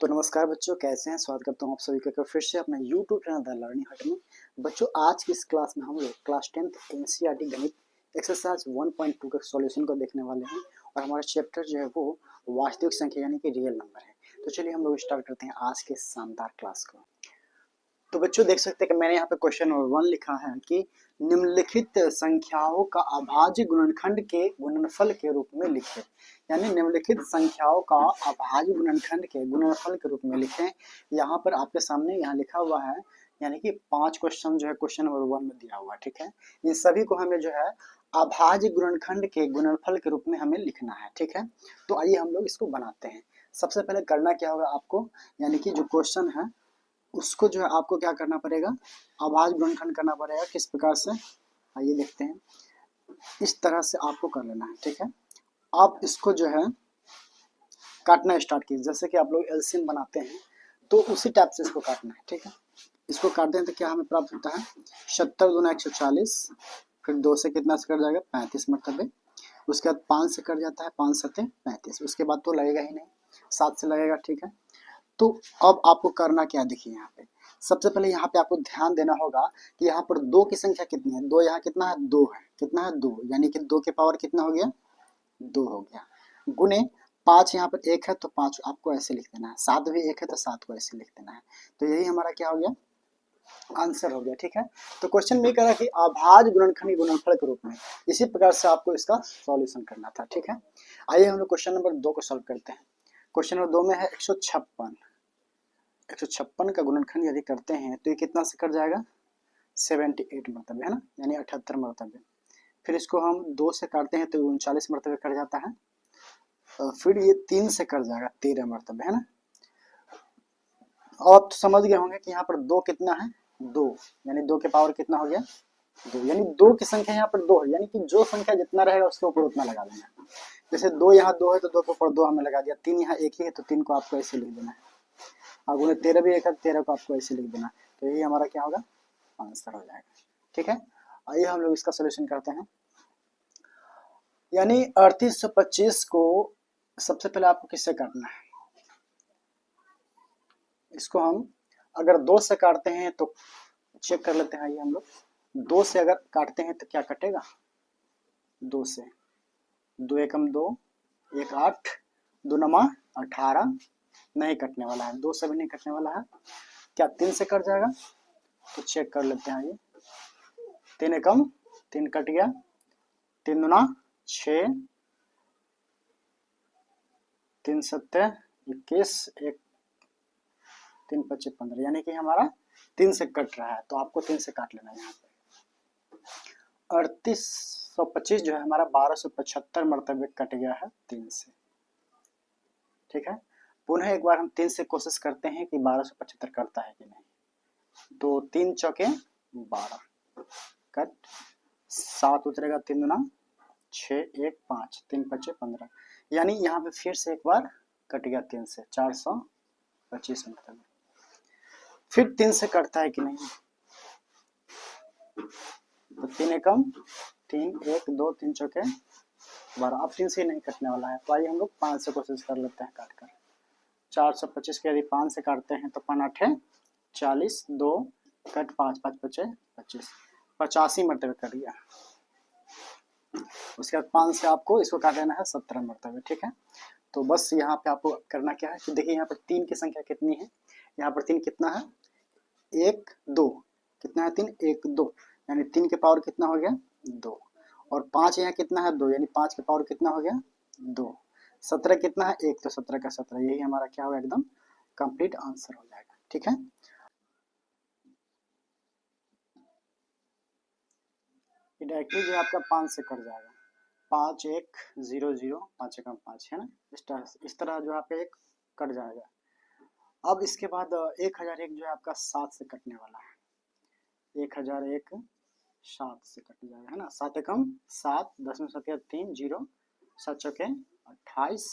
तो नमस्कार बच्चों, कैसे हैं। स्वागत करता हूं आप सभी का फिर से अपने YouTube चैनल द लर्निंग हट में। बच्चों, आज की इस क्लास में हम लोग क्लास 10th एनसीईआरटी गणित एक्सरसाइज 1.2 का सॉल्यूशन को देखने वाले हैं। और हमारा चैप्टर जो है वो वास्तविक संख्या यानी कि रियल नंबर है। तो चलिए हम लोग स्टार्ट करते हैं आज के शानदार क्लास को। तो बच्चों देख सकते हैं कि मैंने यहाँ पे क्वेश्चन नंबर 1 लिखा है कि निम्नलिखित संख्याओं का अभाज्य गुणनखंड के गुणनफल के रूप में लिखें। यानी निम्नलिखित संख्याओं का अभाज्य गुणनखंड के गुणनफल के रूप में लिखें। यहाँ पर आपके सामने यहाँ लिखा हुआ है, यानी कि 5 क्वेश्चन जो है क्वेश्चन नंबर 1 में दिया हुआ है। ठीक है, इन सभी को हमें जो है अभाज्य गुणनखंड के गुणनफल के रूप में हमें लिखना है। ठीक है, तो आइए हम लोग इसको बनाते हैं। सबसे पहले करना क्या होगा आपको, यानी कि जो क्वेश्चन है उसको जो है आपको क्या करना पड़ेगा, अभाज्य गुणनखंड करना पड़ेगा। किस प्रकार से, आइए देखते हैं। इस तरह से आपको कर लेना है। ठीक है, आप इसको जो है काटना स्टार्ट कीजिए। जैसे कि आप लोग एलसीएम बनाते हैं तो उसी टाइप से इसको काटना है। ठीक है, इसको काटते हैं तो क्या हमें प्राप्त होता है, 70 दूना 140, फिर 2 से कितना से कट जाएगा 35 मरतबे। उसके बाद 5 से कट जाता है, 5 सत्ते 35। उसके बाद तो लगेगा ही नहीं, 7 से लगेगा। ठीक है, तो अब आपको करना क्या, देखिए यहाँ पे सबसे पहले यहाँ पे आपको ध्यान देना होगा कि यहाँ पर 2 की संख्या कितनी है। 2 यहाँ कितना है, 2 है। कितना है, 2, यानी कि 2 के पावर कितना हो गया, 2 हो गया। गुने 5 यहाँ पर 1 है तो 5 आपको ऐसे लिख देना है। 7 भी 1 है तो 7 को ऐसे लिख देना है। तो यही हमारा क्या हो गया, आंसर हो गया। ठीक है, तो क्वेश्चन में कह रहा कि अभाज्य गुणनखंड गुणनफल के रूप में, इसी प्रकार से आपको इसका सॉल्यूशन करना था। ठीक है, आइए हम लोग क्वेश्चन नंबर 2 को सॉल्व करते हैं। क्वेश्चन नंबर 2 में है 156 का गुणनखंड यदि करते हैं तो ये कितना से कट जाएगा, 78 मरतबे, है ना, यानी 78 मरतबे। फिर इसको हम 2 से काटते हैं तो 39 मरतबे कट जाता है। फिर ये 3 से कट जाएगा 13 मरतबे, है ना। और तो समझ गए होंगे कि यहाँ पर 2 कितना है, 2, यानी 2 के पावर कितना हो गया, 2, यानी 2 की संख्या यहाँ पर 2 है, यानी कि जो संख्या जितना रहेगा उसके ऊपर उतना लगा देना। जैसे 2 यहाँ 2 है तो 2 के ऊपर 2 हमने लगा दिया। 3 यहाँ 1 ही है तो 3 को आपको ऐसे लिख देना है। और गुणे 13 भी 1 है, 13 को आपको ऐसे लिख देना। तो यही हमारा क्या होगा, आंसर हो जाएगा। ठीक है, आइए हम लोग इसका सोल्यूशन करते हैं। यानी 3825 को सबसे पहले आपको किससे काटना है, इसको हम अगर 2 से काटते हैं तो चेक कर लेते हैं। आइए हम लोग 2 से अगर काटते हैं तो क्या कटेगा, 2 से 2 एकम 2, 1 8, 2 नमा 18, नहीं कटने वाला है। 2 से भी नहीं कटने वाला है। क्या 3 से कट जाएगा, तो चेक कर लेते हैं। ये 3 एकम 3 कट गया, 3 दूना 6, 3 सत्ते 21, 1 3 पच्चे 15, यानी कि हमारा 3 से कट रहा है। तो आपको 3 से काट लेना है। यहाँ पे 3825 जो है हमारा 1275 मरतबे कट गया है 3 से। ठीक है, पुनः एक बार हम 3 से कोशिश करते हैं कि 1275 करता है कि नहीं। तो 3 चौके 12 कट, 7 उतरेगा, 3 दूना 6, 1 5, 3 पच्चे 15, यानी यहाँ पे फिर से एक बार कट गया 3 से, 425 मरतबे। फिर 3 से कटता है कि नहीं, तो 3 एकम 3, 1 2, 3 चौके 12। अब 3 से नहीं कटने वाला है। तो आइए हम लोग 5 से कोशिश कर लेते हैं काट कर। 425 के यदि 5 से काटते हैं तो 5 8 40, 2 कट 5, 5 पच्चे 25, 85 मरतबे कट गया। उसके बाद 5 से आपको इसको काट लेना है 17 मरतबे। ठीक है, तो बस यहाँ पे आपको करना क्या है कि देखिए यहाँ पर 3 की संख्या कितनी है, यहाँ पर 3 कितना है, 1 2, कितना है 3 1 2, यानी 3 के पावर कितना हो गया 2। और 5 यहाँ कितना है 2, यानी 5 के पावर कितना हो गया 2। 17 कितना है 1, तो 17 का 17, यही हमारा क्या होगा, एकदम कंप्लीट आंसर हो जाएगा। ठीक है, डायरेक्टली जो आपका 5 से कट जाएगा, 5 1 0 0, 5 एकम 5, है ना। इस तरह जो आप एक कट जाएगा। अब इसके बाद 1001 जो है आपका 7 से कटने वाला है। 1001 7 से कट जाएगा, है ना। 7 एकम 7, 10 में 7 3 0, 7 चौके 28,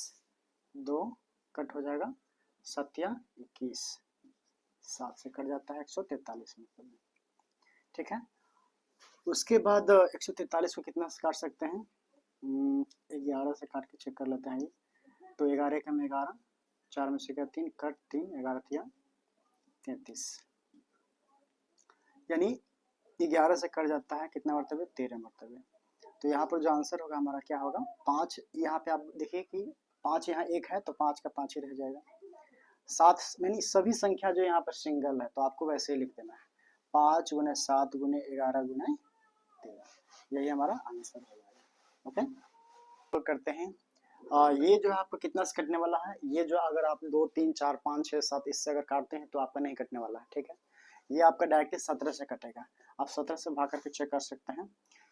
2 कट हो जाएगा, 7 21, 7 से कट जाता है 143 में। ठीक है, उसके बाद 143 को कितना से काट सकते हैं, 11 से काट के चेक कर लेते हैं। तो 11 एकम 11, 4 में से क्या 3 कट 3 11 तिया 33, यानी 11 से कट जाता है कितना मरतबे 13 मरतबे। तो यहाँ पर जो आंसर होगा हमारा क्या होगा 5। यहाँ पे आप देखिए कि 5 यहाँ एक है तो 5 का 5 ही रह जाएगा। 7 यानी सभी संख्या जो यहाँ पर सिंगल है तो आपको वैसे ही लिख देना है 5 गुने 7 गुने 11 गुने 13, यही हमारा आंसर हो जाएगा। ओके तो करते हैं ये जो आपको कितना से कटने वाला है, ये जो अगर आप 2 3 4 5 6 7 इससे अगर काटते हैं तो आपका नहीं कटने वाला है, ठीक है। ये आपका डायरेक्टली 17 से कटेगा। आप 17 से भाग करके चेक कर सकते हैं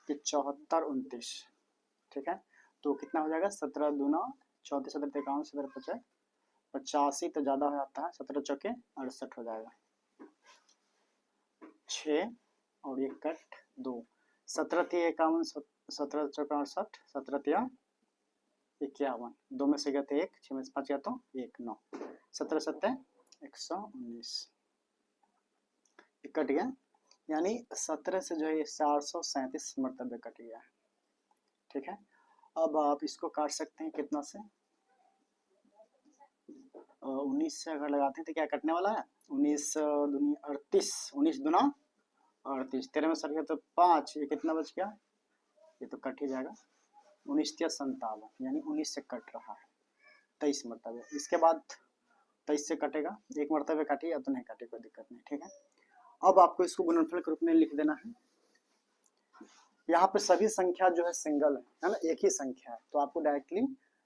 कि 74 29, ठीक है। तो कितना हो जाएगा 17 दूना 34 17 51 17 50 85 तो ज़्यादा हो जाता है, 17 चौके 68 हो जाएगा। 6 और ये कट 2, 17 तिया 51 17 चौके 68 17 तिया 51, 2 में से गए थे 1 6 में से 5 गया तो 1 9 17 7 119 कट गया, यानी 17 से जो है 437 मरतबे कट गया है, ठीक है। अब आप इसको काट सकते हैं कितना से 19 से अगर लगाते हैं तो क्या कटने वाला है 19 दूनी 38 19 दूना 38 13 में सर गया तो 5, ये कितना बच गया, ये तो कट ही जाएगा 19 तिया 57, यानी 19 से कट रहा है 23 मरतबे। इसके बाद 23 से कटेगा, एक मरतबे काटे या तो नहीं काटे कोई दिक्कत नहीं, ठीक है। अब आपको इसको गुणनफल के रूप में लिख देना है। यहाँ पे सभी संख्या जो है सिंगल है ना, एक ही संख्या है तो आपको डायरेक्टली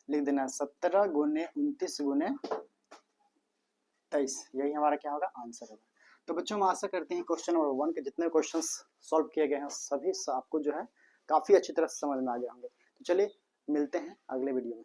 लिख देना है 17 गुने 29 गुने 23, यही हमारा क्या होगा आंसर होगा। तो बच्चों हम आशा करते हैं क्वेश्चन नंबर 1 के जितने क्वेश्चंस सॉल्व किए गए हैं सभी आपको जो है काफी अच्छी तरह से समझ में आ गए होंगे। तो चलिए मिलते हैं अगले वीडियो में।